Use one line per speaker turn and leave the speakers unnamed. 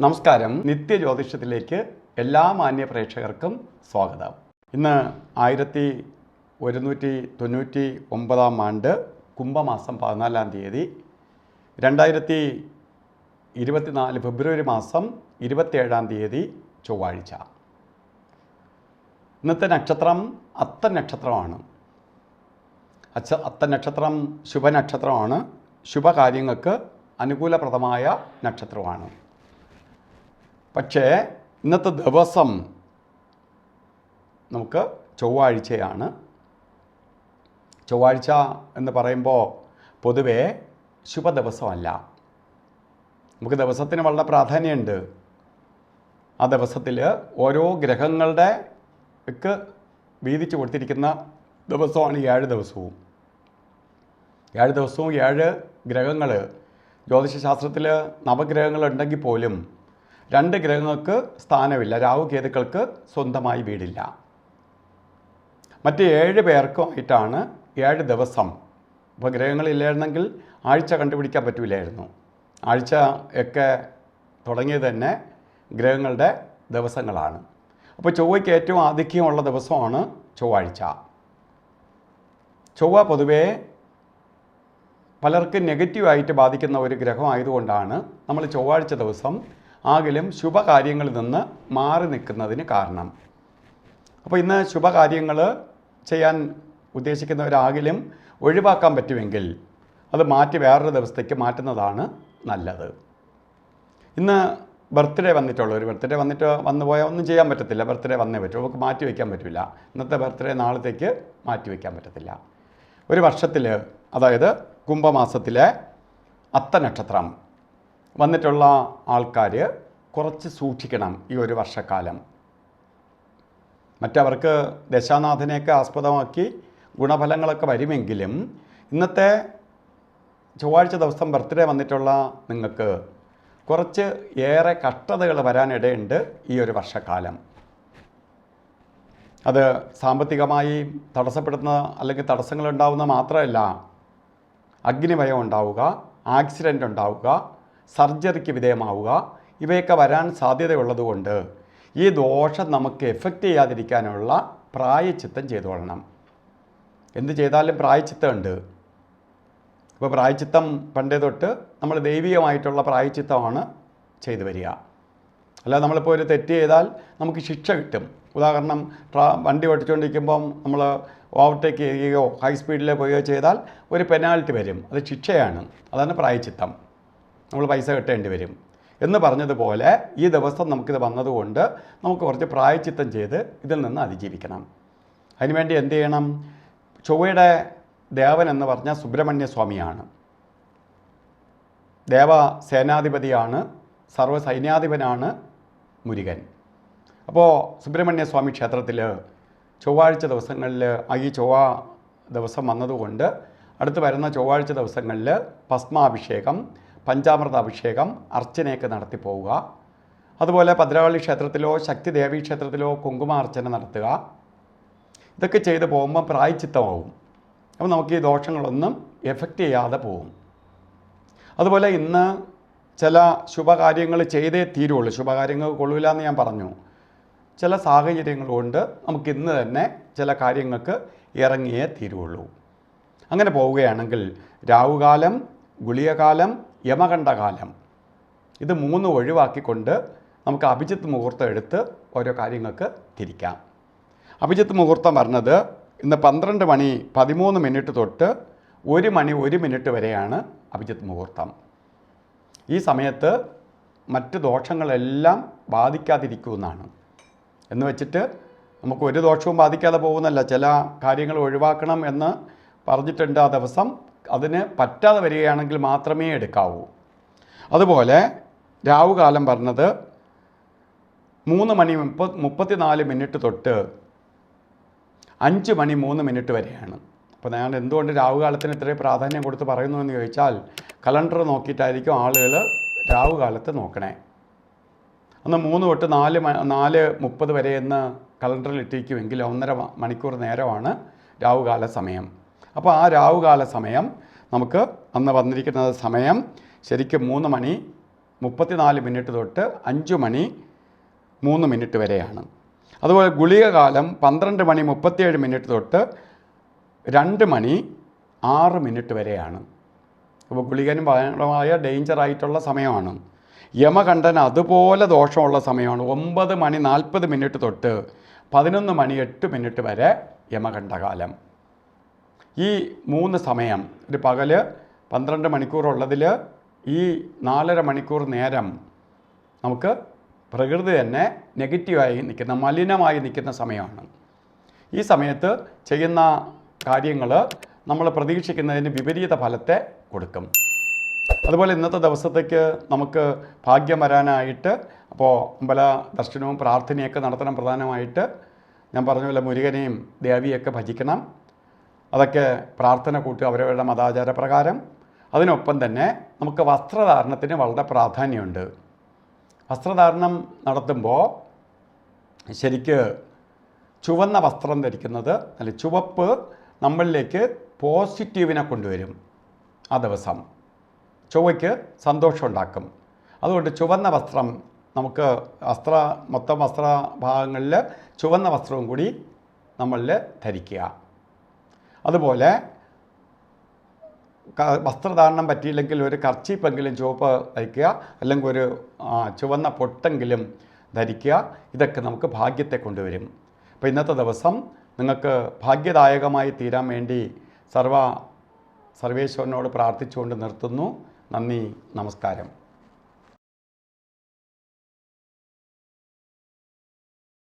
നമസ്കാരം. നിത്യജ്യോതിഷത്തിലേക്ക് എല്ലാ മാന്യ പ്രേക്ഷകർക്കും സ്വാഗതം. ഇന്ന് 1199 ആണ്ട് കുംഭമാസം 14 തീയതി 2024 ഫെബ്രുവരി മാസം 27 തീയതി ചൊവ്വാഴ്ച. ഇന്നത്തെ നക്ഷത്രം അത്തം നക്ഷത്രമാണ്. അത്തം നക്ഷത്രം ശുഭനക്ഷത്രമാണ്. ശുഭകാര്യങ്ങൾക്ക് അനുകൂലപ്രദമായ നക്ഷത്രമാണ്. പക്ഷേ ഇന്നത്തെ ദിവസം നമുക്ക് ചൊവ്വാഴ്ചയാണ്. ചൊവ്വാഴ്ച എന്ന് പറയുമ്പോൾ പൊതുവേ ശുഭദിവസമല്ല. നമുക്ക് ദിവസത്തിന് വളരെ പ്രാധാന്യമുണ്ട്. ആ ദിവസത്തിൽ ഓരോ ഗ്രഹങ്ങളുടെ ഒക്കെ വീതിച്ച് കൊടുത്തിരിക്കുന്ന ദിവസമാണ് 7 ദിവസവും. 7 ദിവസവും 7 ഗ്രഹങ്ങൾ. ജ്യോതിഷശാസ്ത്രത്തിൽ നവഗ്രഹങ്ങളുണ്ടെങ്കിൽ പോലും 2 ഗ്രഹങ്ങൾക്ക് സ്ഥാനമില്ല. രാഹു കേതുക്കൾക്ക് സ്വന്തമായി വീടില്ല. മറ്റ് 7 പേർക്കുമായിട്ടാണ് 7 ദിവസം. ഇപ്പോൾ ഗ്രഹങ്ങളില്ലായിരുന്നെങ്കിൽ ആഴ്ച കണ്ടുപിടിക്കാൻ പറ്റില്ലായിരുന്നു. ആഴ്ച ഒക്കെ തുടങ്ങിയത് തന്നെ ഗ്രഹങ്ങളുടെ ദിവസങ്ങളാണ്. അപ്പോൾ ചൊവ്വയ്ക്ക് ഏറ്റവും ആധിക്യമുള്ള ദിവസമാണ് ചൊവ്വാഴ്ച. ചൊവ്വ പൊതുവേ പലർക്കും നെഗറ്റീവായിട്ട് ബാധിക്കുന്ന ഒരു ഗ്രഹമായതുകൊണ്ടാണ് നമ്മൾ ചൊവ്വാഴ്ച ദിവസം ആകിലും ശുഭകാര്യങ്ങളിൽ നിന്ന് മാറി നിൽക്കുന്നതിന് കാരണം. അപ്പോൾ ഇന്ന് ശുഭകാര്യങ്ങൾ ചെയ്യാൻ ഉദ്ദേശിക്കുന്നവരാകിലും ഒഴിവാക്കാൻ പറ്റുമെങ്കിൽ അത് മാറ്റി വേറൊരു ദിവസത്തേക്ക് മാറ്റുന്നതാണ് നല്ലത്. ഇന്ന് ബർത്ത്ഡേ വന്നിട്ടുള്ളവർ, ബർത്ത്ഡേ വന്നു പോയാൽ ഒന്നും ചെയ്യാൻ പറ്റത്തില്ല. ബർത്ത്ഡേ വന്നേ പറ്റും. നമുക്ക് മാറ്റി വയ്ക്കാൻ പറ്റില്ല. ഇന്നത്തെ ബർത്ത്ഡേ നാളത്തേക്ക് മാറ്റി വയ്ക്കാൻ പറ്റത്തില്ല. ഒരു വർഷത്തിൽ, അതായത് കുംഭമാസത്തിലെ അത്ത നക്ഷത്രം വന്നിട്ടുള്ള ആൾക്കാർ കുറച്ച് സൂക്ഷിക്കണം ഈ ഒരു വർഷക്കാലം. മറ്റവർക്ക് ദശാനാഥനെയൊക്കെ ആസ്പദമാക്കി ഗുണഫലങ്ങളൊക്കെ വരുമെങ്കിലും ഇന്നത്തെ ചൊവ്വാഴ്ച ദിവസം ബർത്ത്ഡേ വന്നിട്ടുള്ള നിങ്ങൾക്ക് കുറച്ച് ഏറെ കഷ്ടതകൾ വരാനിടയുണ്ട് ഈ ഒരു വർഷക്കാലം. അത് സാമ്പത്തികമായി തടസ്സപ്പെടുന്ന അല്ലെങ്കിൽ തടസ്സങ്ങളുണ്ടാവുന്ന മാത്രമല്ല, അഗ്നിഭയം ഉണ്ടാവുക, ആക്സിഡൻ്റ് ഉണ്ടാവുക, സർജറിക്ക് വിധേയമാവുക, ഇവയൊക്കെ വരാൻ സാധ്യതയുള്ളതുകൊണ്ട് ഈ ദോഷം നമുക്ക് എഫക്റ്റ് ചെയ്യാതിരിക്കാനുള്ള പ്രായശ്ചിത്തം ചെയ്തുകൊള്ളണം. എന്ത് ചെയ്താലും പ്രായശ്ചിത്തമുണ്ട്. ഇപ്പോൾ പ്രായശ്ചിത്തം പണ്ടേ തൊട്ട് നമ്മൾ ദൈവികമായിട്ടുള്ള പ്രായശ്ചിത്തമാണ് ചെയ്തു വരിക. അല്ലാതെ നമ്മളിപ്പോൾ ഒരു തെറ്റ് ചെയ്താൽ നമുക്ക് ശിക്ഷ കിട്ടും. ഉദാഹരണം, വണ്ടി ഓടിച്ചുകൊണ്ടിരിക്കുമ്പം നമ്മൾ ഓവർടേക്ക് ചെയ്യുകയോ ഹൈ സ്പീഡിൽ പോവുകയോ ചെയ്താൽ ഒരു പെനാൽറ്റി വരും. അത് ശിക്ഷയാണ്. അതാണ് പ്രായശ്ചിത്തം. നമ്മൾ പൈസ കെട്ടേണ്ടി വരും എന്ന് പറഞ്ഞതുപോലെ ഈ ദിവസം നമുക്കിത് വന്നതുകൊണ്ട് നമുക്ക് കുറച്ച് പ്രായശ്ചിത്തം ചെയ്ത് ഇതിൽ നിന്ന് അതിജീവിക്കണം. അതിനുവേണ്ടി എന്ത് ചെയ്യണം? ചൊവ്വയുടെ ദേവൻ എന്ന് പറഞ്ഞാൽ സുബ്രഹ്മണ്യ സ്വാമിയാണ്. ദേവസേനാധിപതിയാണ്, സർവ്വസൈന്യാധിപനാണ് മുരുകൻ. അപ്പോൾ സുബ്രഹ്മണ്യ സ്വാമി ക്ഷേത്രത്തിൽ ചൊവ്വാഴ്ച ദിവസങ്ങളിൽ ഈ ചൊവ്വ ദിവസം വന്നതുകൊണ്ട് അടുത്ത് വരുന്ന ചൊവ്വാഴ്ച ദിവസങ്ങളിൽ ഭസ്മാഭിഷേകം, പഞ്ചാമൃത അഭിഷേകം, അർച്ചനയൊക്കെ നടത്തി പോവുക. അതുപോലെ ഭദ്രകാളി ക്ഷേത്രത്തിലോ ശക്തിദേവി ക്ഷേത്രത്തിലോ കുങ്കുമാർച്ചന നടത്തുക. ഇതൊക്കെ ചെയ്ത് പോകുമ്പോൾ പ്രായശ്ചിത്തമാവും. അപ്പോൾ നമുക്ക് ഈ ദോഷങ്ങളൊന്നും എഫക്റ്റ് ചെയ്യാതെ പോകും. അതുപോലെ ഇന്ന് ചില ശുഭകാര്യങ്ങൾ ചെയ്തേ തീരുള്ളൂ. ശുഭകാര്യങ്ങൾ കൊള്ളില്ല എന്ന് ഞാൻ പറഞ്ഞു. ചില സാഹചര്യങ്ങൾ കൊണ്ട് നമുക്ക് ഇന്ന് തന്നെ ചില കാര്യങ്ങൾക്ക് ഇറങ്ങിയേ തീരുള്ളൂ. അങ്ങനെ പോവുകയാണെങ്കിൽ രാവുകാലം, ഗുളികകാലം, യമകണ്ഠകാലം, ഇത് 3 ഒഴിവാക്കിക്കൊണ്ട് നമുക്ക് അഭിജിത്ത് മുഹൂർത്തം എടുത്ത് ഓരോ കാര്യങ്ങൾക്ക് തിരിക്കാം. അഭിജിത്ത് മുഹൂർത്തം പറഞ്ഞത് ഇന്ന് 12 മണി 13 മിനിറ്റ് തൊട്ട് 1 മണി 1 മിനിറ്റ് വരെയാണ് അഭിജിത്ത് മുഹൂർത്തം. ഈ സമയത്ത് മറ്റ് ദോഷങ്ങളെല്ലാം ബാധിക്കാതിരിക്കുമെന്നാണ്. എന്ന് വെച്ചിട്ട് നമുക്ക് ഒരു ദോഷവും ബാധിക്കാതെ പോകുന്നല്ല. ചില കാര്യങ്ങൾ ഒഴിവാക്കണം എന്ന് പറഞ്ഞിട്ടുണ്ട് ആ ദിവസം. അതിന് പറ്റാതെ വരികയാണെങ്കിൽ മാത്രമേ എടുക്കാവൂ. അതുപോലെ രാവുകാലം പറഞ്ഞത് 3 മണി 34 മിനിറ്റ് തൊട്ട് 5 മണി 3 മിനിറ്റ് വരെയാണ്. അപ്പോൾ ഞാൻ എന്തുകൊണ്ട് രാവുകാലത്തിന് ഇത്രയും പ്രാധാന്യം കൊടുത്ത് പറയുന്നു എന്ന് ചോദിച്ചാൽ, കലണ്ടർ നോക്കിയിട്ടായിരിക്കും ആളുകൾ രാവുകാലത്ത് നോക്കണേ. അന്ന് 3 തൊട്ട് 4:30 വരെ എന്ന് കലണ്ടറിൽ ഇട്ടിരിക്കുമെങ്കിൽ 1.5 മണിക്കൂർ നേരമാണ് രാവുകാല സമയം. അപ്പോൾ ആ രാവുകാല സമയം നമുക്ക് അന്ന് വന്നിരിക്കുന്ന സമയം ശരിക്കും 3 മണി 34 മിനിറ്റ് തൊട്ട് 5 മണി 3 മിനിറ്റ് വരെയാണ്. അതുപോലെ ഗുളിക കാലം 12 മണി 37 മിനിറ്റ് തൊട്ട് 2 മണി 6 മിനിറ്റ് വരെയാണ്. അപ്പോൾ ഗുളികനും ഭയങ്കരമായ ഡേഞ്ചറായിട്ടുള്ള സമയമാണ്. യമകണ്ഠൻ അതുപോലെ ദോഷമുള്ള സമയമാണ്. 9 മണി 40 മിനിറ്റ് തൊട്ട് 11 മണി 8 മിനിറ്റ് വരെ യമകണ്ഠകാലം. ഈ 3 സമയം, ഒരു പകൽ 12 മണിക്കൂറുള്ളതിൽ ഈ 4.5 മണിക്കൂർ നേരം നമുക്ക് പ്രകൃതി തന്നെ നെഗറ്റീവായി നിൽക്കുന്ന, മലിനമായി നിൽക്കുന്ന സമയമാണ്. ഈ സമയത്ത് ചെയ്യുന്ന കാര്യങ്ങൾ നമ്മൾ പ്രതീക്ഷിക്കുന്നതിന് വിപരീത ഫലത്തെ കൊടുക്കും. അതുപോലെ ഇന്നത്തെ ദിവസത്തേക്ക് നമുക്ക് ഭാഗ്യം വരാനായിട്ട് അപ്പോൾ അമ്പല ദർശനവും പ്രാർത്ഥനയൊക്കെ നടത്തണം. പ്രധാനമായിട്ട് ഞാൻ പറഞ്ഞ പോലെ മുരുകനെയും ദേവിയൊക്കെ ഭജിക്കണം. അതൊക്കെ പ്രാർത്ഥന കൂട്ടുക അവരവരുടെ മതാചാര പ്രകാരം. അതിനൊപ്പം തന്നെ നമുക്ക് വസ്ത്രധാരണത്തിന് വളരെ പ്രാധാന്യമുണ്ട്. വസ്ത്രധാരണം നടത്തുമ്പോൾ ശരിക്ക് ചുവന്ന വസ്ത്രം ധരിക്കുന്നത്, അല്ല, ചുവപ്പ് നമ്മളിലേക്ക് പോസിറ്റീവിനെ കൊണ്ടുവരും. ആ ദിവസം ചൊവ്വയ്ക്ക് സന്തോഷമുണ്ടാക്കും. അതുകൊണ്ട് ചുവന്ന വസ്ത്രം നമുക്ക് മൊത്തം വസ്ത്രഭാഗങ്ങളിൽ ചുവന്ന വസ്ത്രവും കൂടി നമ്മളിൽ ധരിക്കുക. അതുപോലെ വസ്ത്രധാരണം പറ്റിയില്ലെങ്കിൽ ഒരു കർച്ചീപ്പെങ്കിലും ചുവപ്പ് ധരിക്കുക, അല്ലെങ്കിൽ ഒരു ചുവന്ന പൊട്ടെങ്കിലും ധരിക്കുക. ഇതൊക്കെ നമുക്ക് ഭാഗ്യത്തെ കൊണ്ടുവരും. അപ്പോൾ ഇന്നത്തെ ദിവസം നിങ്ങൾക്ക് ഭാഗ്യദായകമായി തീരാൻ വേണ്ടി സർവേശ്വരനോട് പ്രാർത്ഥിച്ചുകൊണ്ട് നിർത്തുന്നു. നന്ദി, നമസ്കാരം.